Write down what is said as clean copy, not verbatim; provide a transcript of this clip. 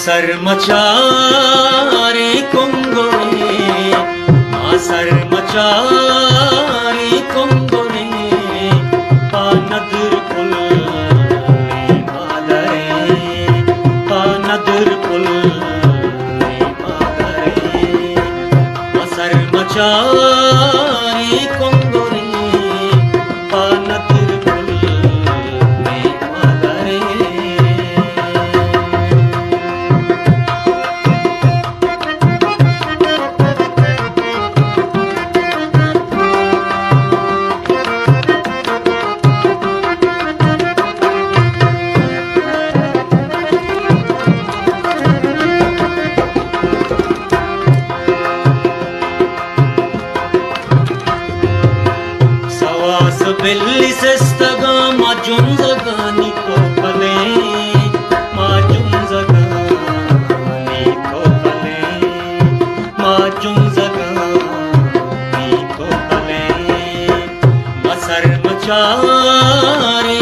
Masarmachari kongore, Masarmachari kongore, Panadur pul madare, Panadur pul madare, Masarmachari kongore, Panadur pul madare. Belli sestaga majunzaga nikopale, majunzaga nikopale, majunzaga nikopale, Masarmachari